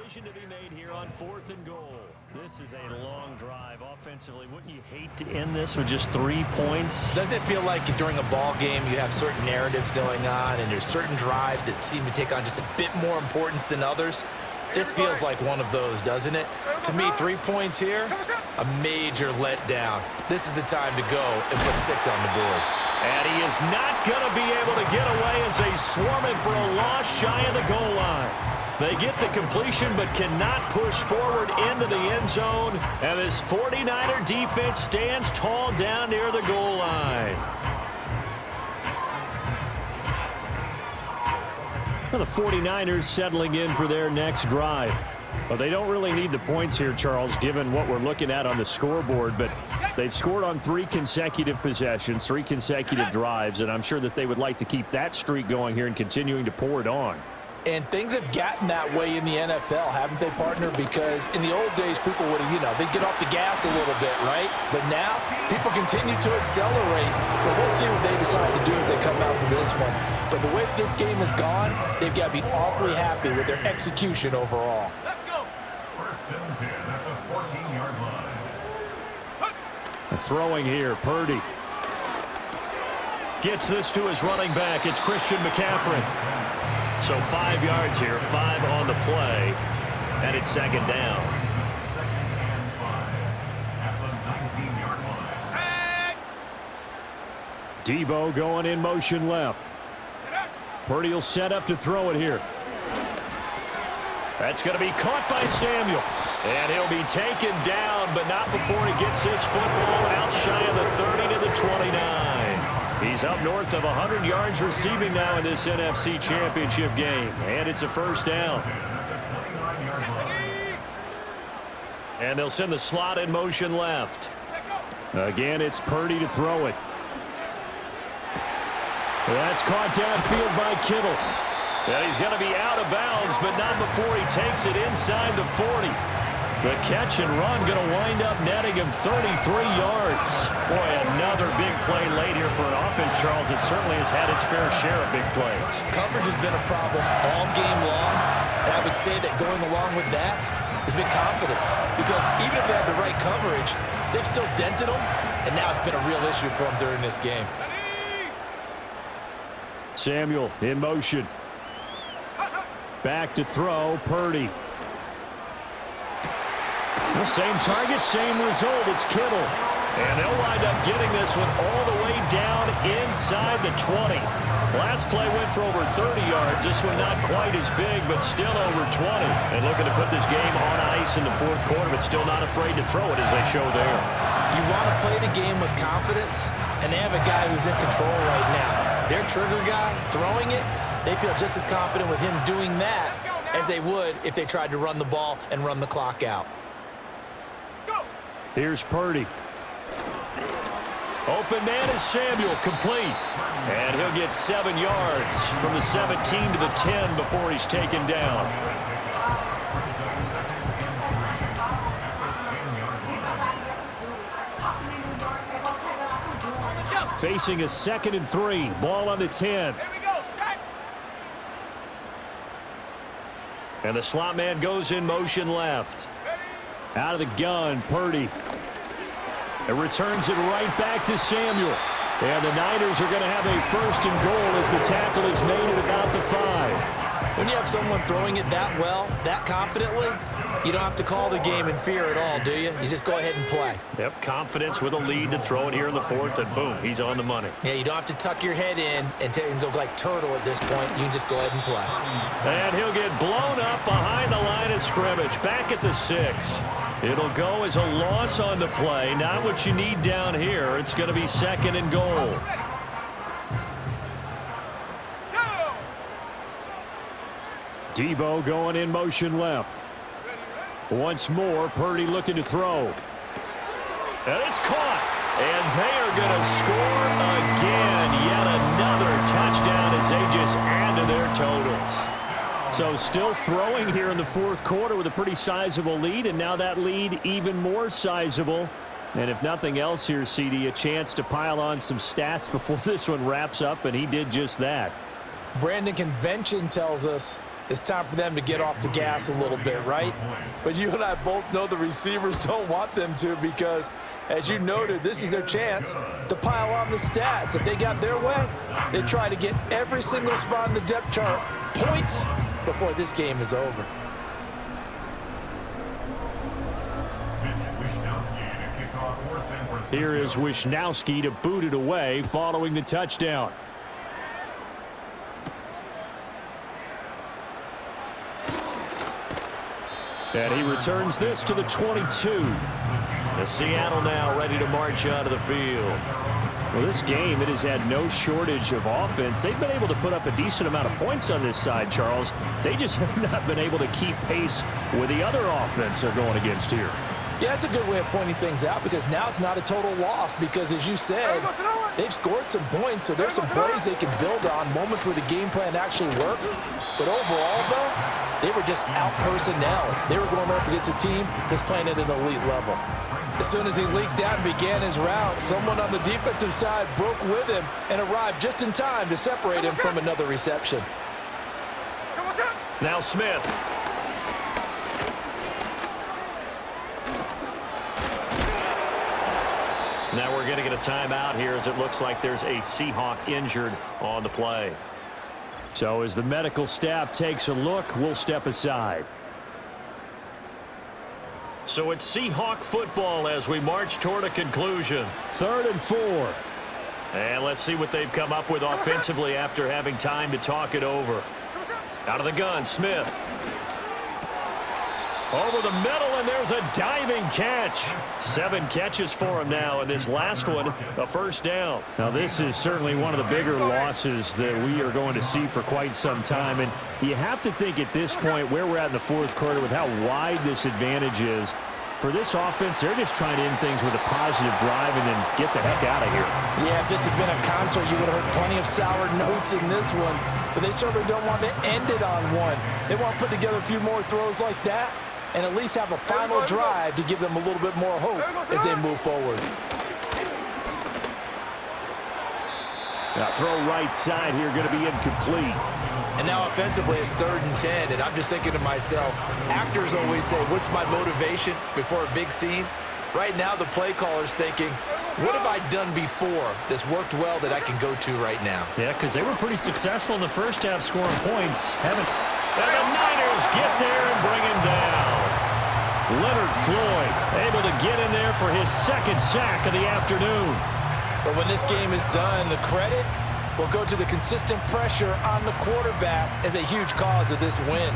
decision to be made here on 4th and goal. This is a long drive offensively. Wouldn't you hate to end this with just 3 points? Doesn't it feel like during a ball game you have certain narratives going on and there's certain drives that seem to take on just a bit more importance than others? This feels like one of those, doesn't it? To me, 3 points here, a major letdown. This is the time to go and put 6 on the board. And he is not going to be able to get away as they swarm him for a loss shy of the goal line. They get the completion but cannot push forward into the end zone. And this 49er defense stands tall down near the goal line. Well, the 49ers settling in for their next drive. Well, they don't really need the points here, Charles, given what we're looking at on the scoreboard. But they've scored on 3 consecutive possessions, 3 consecutive drives, and I'm sure that they would like to keep that streak going here and continuing to pour it on. And things have gotten that way in the NFL, haven't they, partner? Because in the old days, people would have, they'd get off the gas a little bit, right? But now, people continue to accelerate. But we'll see what they decide to do as they come out for this one. But the way that this game has gone, they've got to be awfully happy with their execution overall. Let's go. 1st and 10 at the 14-yard line. Throwing here, Purdy. Gets this to his running back. It's Christian McCaffrey. So 5 yards here, 5 on the play, and it's 2nd down. 2nd and 5 at the 19-yard line. Debo going in motion left. Purdy will set up to throw it here. That's going to be caught by Samuel. And he'll be taken down, but not before he gets this football out shy of the 30 to the 29. He's up north of 100 yards receiving now in this NFC Championship game. And it's a 1st down. And they'll send the slot in motion left. Again, it's Purdy to throw it. That's caught downfield by Kittle. And he's going to be out of bounds, but not before he takes it inside the 40. The catch and run going to wind up netting him 33 yards. Boy, another big play late here for an offense, Charles. It certainly has had its fair share of big plays. Coverage has been a problem all game long, and I would say that going along with that has been confidence. Because even if they had the right coverage, they've still dented them, and now it's been a real issue for them during this game. Samuel in motion. Back to throw, Purdy. The same target, same result. It's Kittle. And they'll wind up getting this one all the way down inside the 20. Last play went for over 30 yards. This one not quite as big, but still over 20. And looking to put this game on ice in the 4th quarter, but still not afraid to throw it as they show there. You want to play the game with confidence, and they have a guy who's in control right now. Their trigger guy, throwing it, they feel just as confident with him doing that as they would if they tried to run the ball and run the clock out. Here's Purdy. Open man is Samuel, complete. And he'll get 7 yards from the 17 to the 10 before he's taken down. Facing a 2nd and 3. Ball on the 10. And the slot man goes in motion left. Out of the gun, Purdy. It returns it right back to Samuel. And the Niners are going to have a 1st and goal as the tackle is made at about the 5. When you have someone throwing it that well, that confidently, you don't have to call the game in fear at all, do you? You just go ahead and play. Yep, confidence with a lead to throw it here in the 4th, and boom, he's on the money. Yeah, you don't have to tuck your head in and go like turtle at this point. You can just go ahead and play. And he'll get blown up behind the line of scrimmage, back at the 6. It'll go as a loss on the play. Not what you need down here. It's going to be 2nd and goal. Debo going in motion left. Once more, Purdy looking to throw. And it's caught. And they are going to score again. Yet another touchdown as they just add to their totals. So still throwing here in the 4th quarter with a pretty sizable lead, and now that lead even more sizable. And if nothing else here, CD, a chance to pile on some stats before this one wraps up, and he did just that. Brandon, convention tells us It's time for them to get off the gas a little bit, right? But you and I both know the receivers don't want them to because, as you noted, this is their chance to pile on the stats. If they got their way, they try to get every single spot in the depth chart points before this game is over. Here is Wishnowski to boot it away following the touchdown. And he returns this to the 22. The Seattle now ready to march onto the field. Well, this game, it has had no shortage of offense. They've been able to put up a decent amount of points on this side, Charles. They just have not been able to keep pace with the other offense they're going against here. Yeah, that's a good way of pointing things out because now it's not a total loss because, as you said, they've scored some points, so there's some plays they can build on, moments where the game plan actually worked. But overall, though, they were just out-personnel. They were going up against a team that's playing at an elite level. As soon as he leaked out and began his route, someone on the defensive side broke with him and arrived just in time to separate him from another reception. Now Smith. Now we're going to get a timeout here as it looks like there's a Seahawk injured on the play. So as the medical staff takes a look, we'll step aside. So it's Seahawk football as we march toward a conclusion. 3rd and 4. And let's see what they've come up with offensively after having time to talk it over. Out of the gun, Smith. Over the middle, and there's a diving catch. 7 catches for him now, and this last one, a first down. Now, this is certainly one of the bigger losses that we are going to see for quite some time, and you have to think at this point where we're at in the 4th quarter with how wide this advantage is. For this offense, they're just trying to end things with a positive drive and then get the heck out of here. Yeah, if this had been a concert, you would have heard plenty of sour notes in this one, but they certainly don't want to end it on one. They want to put together a few more throws like that and at least have a final drive to give them a little bit more hope as they move forward. Now throw right side here, going to be incomplete. And now offensively it's 3rd and 10, and I'm just thinking to myself, actors always say, what's my motivation before a big scene? Right now the play caller's thinking, what have I done before that's worked well that I can go to right now? Yeah, because they were pretty successful in the first half scoring points. And the Niners get there and bring him down. Leonard Floyd able to get in there for his 2nd sack of the afternoon. But when this game is done, the credit will go to the consistent pressure on the quarterback as a huge cause of this win.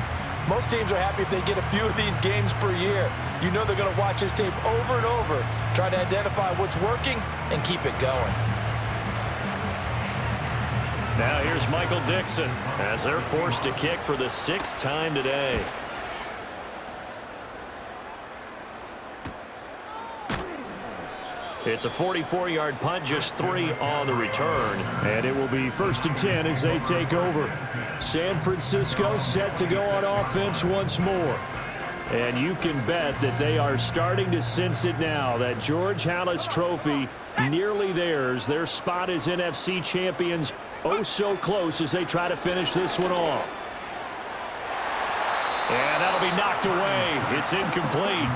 Most teams are happy if they get a few of these games per year. You know they're going to watch this tape over and over, try to identify what's working and keep it going. Now here's Michael Dixon as they're forced to kick for the 6th time today. It's a 44-yard punt, just 3 on the return. And it will be 1st and 10 as they take over. San Francisco set to go on offense once more. And you can bet that they are starting to sense it now. That George Halas trophy nearly theirs. Their spot as NFC champions oh so close as they try to finish this one off. And that'll be knocked away. It's incomplete.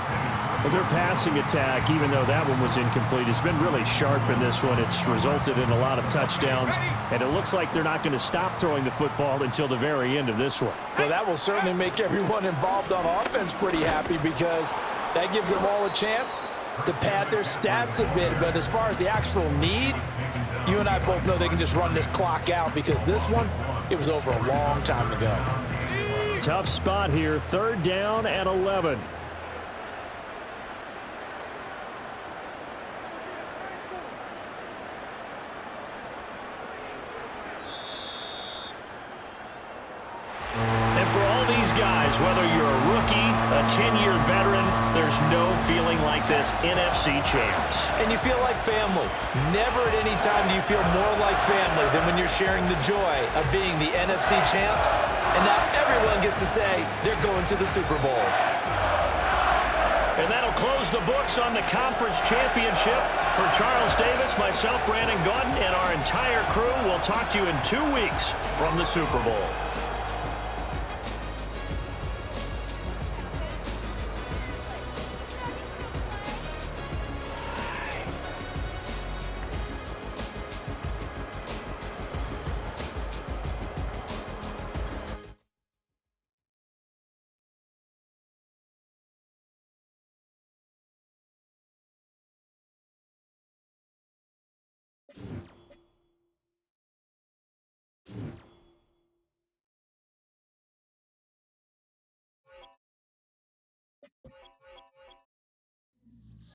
Well, their passing attack, even though that one was incomplete, has been really sharp in this one. It's resulted in a lot of touchdowns, and it looks like they're not going to stop throwing the football until the very end of this one. Well, that will certainly make everyone involved on offense pretty happy because that gives them all a chance to pad their stats a bit. But as far as the actual need, you and I both know they can just run this clock out because this one, it was over a long time ago. Tough spot here, 3rd down and 11. And for all these guys, whether you're a rookie, a 10-year veteran, there's no feeling like this NFC champs. And you feel like family. Never at any time do you feel more like family than when you're sharing the joy of being the NFC champs. And now everyone gets to say they're going to the Super Bowl. And that'll close the books on the conference championship. For Charles Davis, myself, Brandon Gaudin, and our entire crew, we'll talk to you in 2 weeks from the Super Bowl. line.